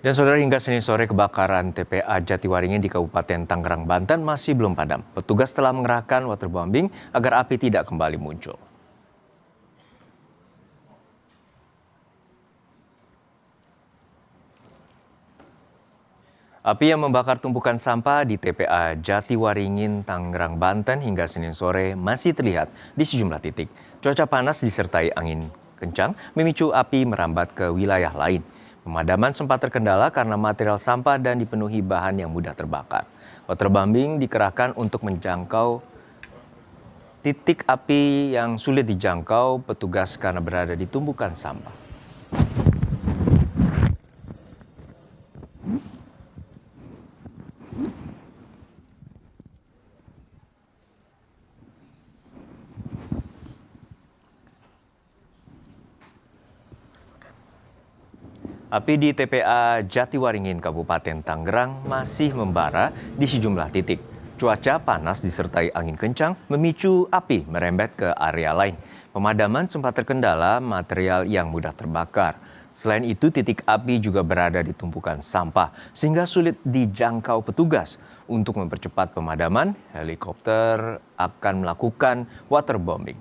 Dan saudara, hingga Senin sore kebakaran TPA Jatiwaringin di Kabupaten Tangerang, Banten masih belum padam. Petugas telah mengerahkan waterbombing agar api tidak kembali muncul. Api yang membakar tumpukan sampah di TPA Jatiwaringin, Tangerang, Banten hingga Senin sore masih terlihat di sejumlah titik. Cuaca panas disertai angin kencang memicu api merambat ke wilayah lain. Pemadaman sempat terkendala karena material sampah dan dipenuhi bahan yang mudah terbakar. Waterbombing dikerahkan untuk menjangkau titik api yang sulit dijangkau petugas karena berada di tumpukan sampah. Api di TPA Jatiwaringin, Kabupaten Tangerang masih membara di sejumlah titik. Cuaca panas disertai angin kencang memicu api merembet ke area lain. Pemadaman sempat terkendala material yang mudah terbakar. Selain itu, titik api juga berada di tumpukan sampah sehingga sulit dijangkau petugas. Untuk mempercepat pemadaman, helikopter akan melakukan waterbombing.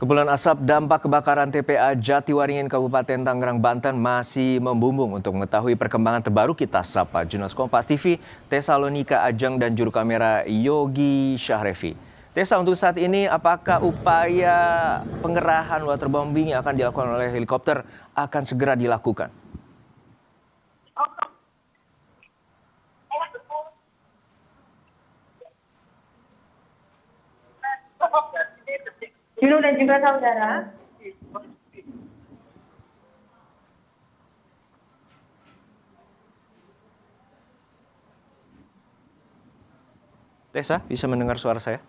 Kepulan asap dampak kebakaran TPA Jatiwaringin Kabupaten Tangerang, Banten masih membumbung. Untuk mengetahui perkembangan terbaru, kita sapa jurnalis Kompas TV Tesalonika Ajeng dan juru kamera Yogi Syahrevi. Tessa, untuk saat ini apakah upaya pengerahan waterbombing yang akan dilakukan oleh helikopter akan segera dilakukan? Juno dan juga saudara. Tessa, bisa mendengar suara saya?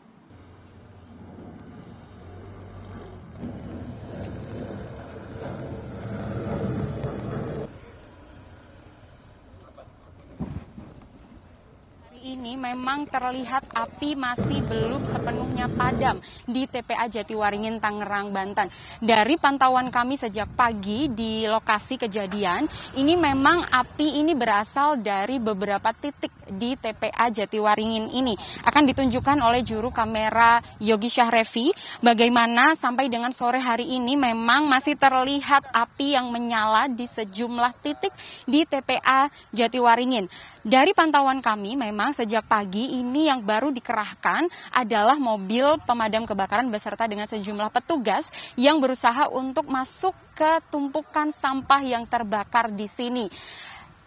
Ini memang terlihat api masih belum sepenuhnya padam di TPA Jatiwaringin, Tangerang, Banten. Dari pantauan kami sejak pagi di lokasi kejadian, ini memang api ini berasal dari beberapa titik di TPA Jatiwaringin ini. Akan ditunjukkan oleh juru kamera Yogi Syahrevi bagaimana sampai dengan sore hari ini memang masih terlihat api yang menyala di sejumlah titik di TPA Jatiwaringin. Dari pantauan kami memang sejak pagi ini yang baru dikerahkan adalah mobil pemadam kebakaran beserta dengan sejumlah petugas yang berusaha untuk masuk ke tumpukan sampah yang terbakar di sini.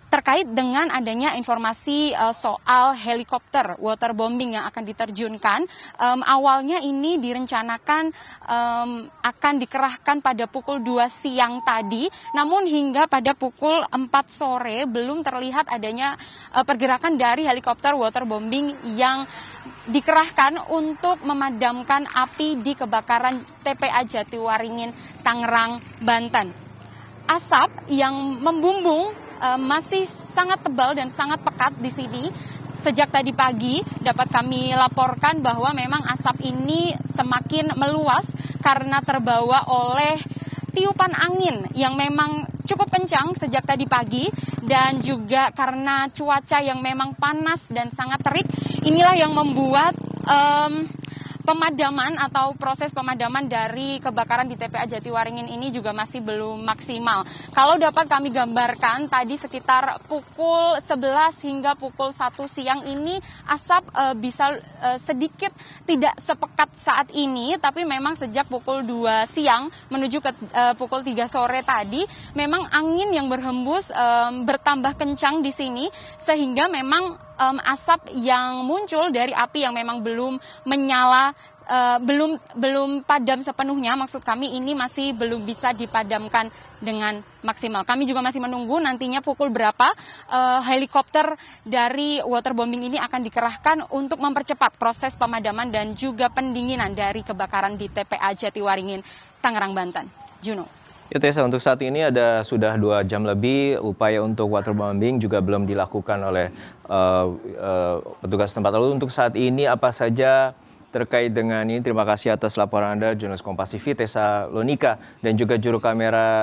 Terkait dengan adanya informasi soal helikopter waterbombing yang akan diterjunkan, awalnya ini direncanakan akan dikerahkan pada pukul 2 siang tadi, namun hingga pada pukul 4 sore belum terlihat adanya pergerakan dari helikopter waterbombing yang dikerahkan untuk memadamkan api di kebakaran TPA Jatiwaringin, Tangerang, Banten. Asap yang membumbung masih sangat tebal dan sangat pekat di sini. Sejak tadi pagi dapat kami laporkan bahwa memang asap ini semakin meluas karena terbawa oleh tiupan angin yang memang cukup kencang sejak tadi pagi dan juga karena cuaca yang memang panas dan sangat terik. Inilah yang membuat pemadaman atau proses pemadaman dari kebakaran di TPA Jatiwaringin ini juga masih belum maksimal. Kalau dapat kami gambarkan tadi sekitar pukul 11 hingga pukul 1 siang ini asap bisa sedikit tidak sepekat saat ini, tapi memang sejak pukul 2 siang menuju ke pukul 3 sore tadi memang angin yang berhembus bertambah kencang di sini sehingga memang asap yang muncul dari api yang memang belum menyala, belum padam sepenuhnya. Maksud kami ini masih belum bisa dipadamkan dengan maksimal. Kami juga masih menunggu nantinya pukul berapa helikopter dari waterbombing ini akan dikerahkan untuk mempercepat proses pemadaman dan juga pendinginan dari kebakaran di TPA Jatiwaringin, Tangerang, Banten. Juno. Ya Tessa, untuk saat ini sudah 2 jam lebih upaya untuk waterbombing juga belum dilakukan oleh petugas tempat. Lalu untuk saat ini apa saja terkait dengan ini? Terima kasih atas laporan Anda, jurnalis Kompas TV Tessa Lonika dan juga juru kamera